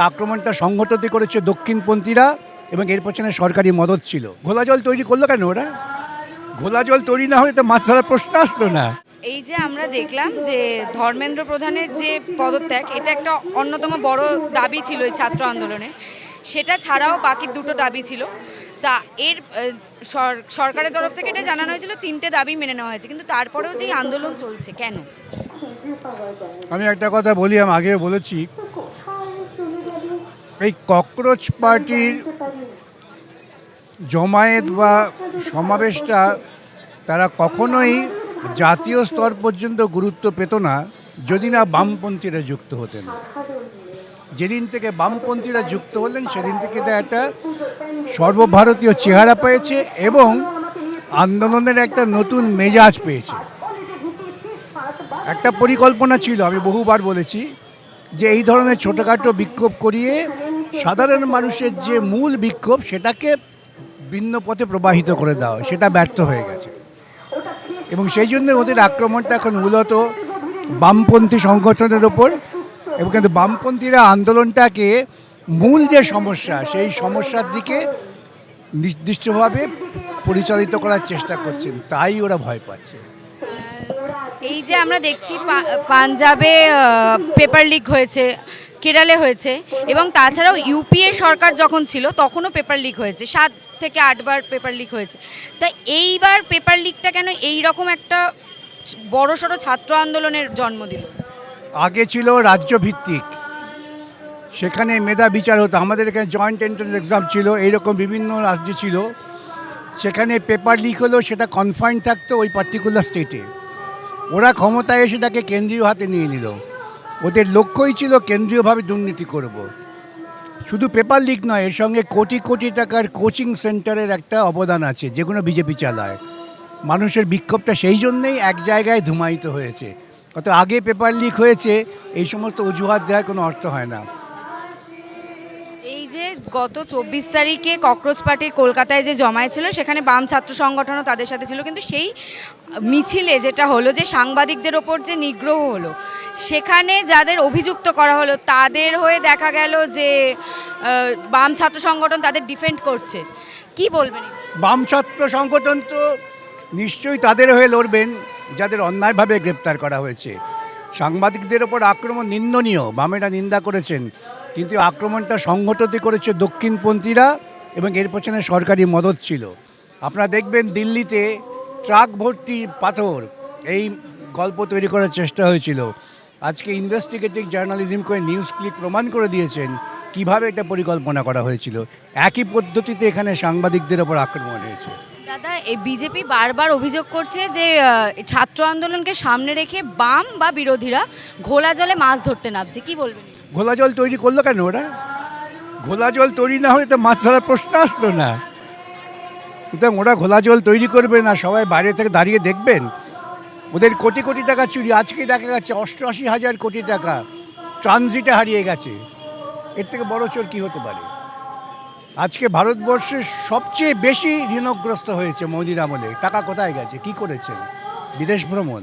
আক্রমণটা সংগঠিত করেছে দক্ষিণপন্থীরা এবং এর পেছনে সরকারি মদত ছিল। ঘোলা জল তৈরি করলো কেন ওরা? ঘোলা জল তৈরি না হলে তো মাছ ধরার প্রশ্ন আসতো না। এই যে আমরা দেখলাম যে ধর্মেন্দ্র প্রধানের যে পদত্যাগ, এটা একটা অন্যতম বড় দাবি ছিল এই ছাত্র আন্দোলনে। সেটা ছাড়াও বাকি দুটো দাবি ছিল। তা এর সরকারের তরফ থেকে এটা জানানো হয়েছিল 3টে দাবি মেনে নেওয়া হয়েছে, কিন্তু তারপরেও যে এই আন্দোলন চলছে কেন? আমি একটা কথা বলি, আমি আগেও বলেছি, এই ককরোচ পার্টির জমায়েত বা সমাবেশটা তারা কখনোই জাতীয় স্তর পর্যন্ত গুরুত্ব পেত না যদি না বামপন্থীরা যুক্ত হতেন। যেদিন থেকে বামপন্থীরা যুক্ত হলেন সেদিন থেকে তা একটা সর্বভারতীয় চেহারা পেয়েছে এবং আন্দোলনের একটা নতুন মেজাজ পেয়েছে। একটা পরিকল্পনা ছিল, আমি বহুবার বলেছি, যে এই ধরনের ছোটোখাটো বিক্ষোভ করিয়ে সাধারণ মানুষের যে মূল বিক্ষোভ সেটাকে ভিন্ন পথে প্রবাহিত করে দেওয়া, সেটা ব্যর্থ হয়ে গেছে। এবং সেই জন্য ওদের আক্রমণটা এখন মূলত বামপন্থী সংগঠনের ওপর, এবং কিন্তু বামপন্থীরা আন্দোলনটাকে মূল যে সমস্যা সেই সমস্যার দিকে নির্দিষ্টভাবে পরিচালিত করার চেষ্টা করছেন, তাই ওরা ভয় পাচ্ছে। এই যে আমরা দেখছি পাঞ্জাবে পেপার লিক হয়েছে, কেরালে হয়েছে, এবং তাছাড়াও ইউপিএ সরকার যখন ছিল তখনও পেপার লিক হয়েছে, 7 থেকে 8 বার পেপার লিক হয়েছে। তা এইবার পেপার লিকটা কেন এই রকম একটা বড়সড় ছাত্র আন্দোলনের জন্ম দিল? আগে ছিল রাজ্যভিত্তিক, সেখানে মেধা বিচার হতো। আমাদের এখানে জয়েন্ট এন্ট্রান্স এক্সাম ছিল, এইরকম বিভিন্ন রাজ্যে ছিল। সেখানে পেপার লিক হলেও সেটা কনফাইন থাকতো ওই পার্টিকুলার স্টেটে। ওরা ক্ষমতায় এসে তাকে কেন্দ্রীয় হাতে নিয়ে নিল। ওদের লক্ষ্যই ছিল কেন্দ্রীয়ভাবে দুর্নীতি করব। শুধু পেপার লিক নয়, এর সঙ্গে কোটি কোটি টাকার কোচিং সেন্টারের একটা অবদান আছে, যেগুলো বিজেপি চালায়। মানুষের বিক্ষোভটা সেই জন্যেই এক জায়গায় ধুমায়িত হয়েছে। কত আগে পেপার লিক হয়েছে এই সমস্ত অজুহাত দেওয়ার কোনো অর্থ হয় না। এই যে গত 24 তারিখে ককরোচ পার্টির কলকাতায় যে জমায়েত ছিল, সেখানে বাম ছাত্র সংগঠনও তাদের সাথে ছিল, কিন্তু সেই মিছিলে যেটা হলো, যে সাংবাদিকদের ওপর যে নিগ্রহ হলো, সেখানে যাদের অভিযুক্ত করা হলো তাদের হয়ে দেখা গেল যে বাম ছাত্র সংগঠন তাদের ডিফেন্ড করছে। কি বলবেন? বাম ছাত্র সংগঠন তো নিশ্চয়ই তাদের হয়ে লড়বেন যাদের অন্যায়ভাবে গ্রেপ্তার করা হয়েছে। সাংবাদিকদের ওপর আক্রমণ নিন্দনীয়, বামেরা নিন্দা করেছেন, কিন্তু আক্রমণটা সংগঠিত করেছে দক্ষিণপন্থীরা এবং এর পেছনে সরকারি মদত ছিল। আপনারা দেখবেন দিল্লিতে ট্রাক ভর্তি পাথর, এই গল্প তৈরি করার চেষ্টা হয়েছিল। আজকে ইনভেস্টিগেটিভ জার্নালিজম করে নিউজ ক্লিক প্রমাণ করে দিয়েছেন কিভাবে এটা পরিকল্পনা করা হয়েছিল। একই পদ্ধতিতে এখানে সাংবাদিকদের ওপর আক্রমণ হয়েছে। দাদা, এই বিজেপি বারবার অভিযোগ করছে যে ছাত্র আন্দোলনকে সামনে রেখে বাম বা বিরোধীরা ঘোলা জলে মাছ ধরতে নামছে। কি বলবেন? ঘোলা জল তৈরি করলো কেন ওরা? ঘোলা জল তৈরি না হলে তো মাছ ধরার প্রশ্ন আসতো না। সুতরাং ওরা ঘোলা জল তৈরি করবে না, সবাই বাইরে থেকে দাঁড়িয়ে দেখবেন। ওদের কোটি কোটি টাকা চুরি, আজকে দেখা যাচ্ছে 88,000 কোটি টাকা ট্রানজিটে হারিয়ে গেছে। এর থেকে বড় চোর কী হতে পারে? আজকে ভারতবর্ষের সবচেয়ে বেশি ঋণগ্রস্ত হয়েছে মোদির আমলে। টাকা কোথায় গেছে, কি করেছেন? বিদেশ ভ্রমণ।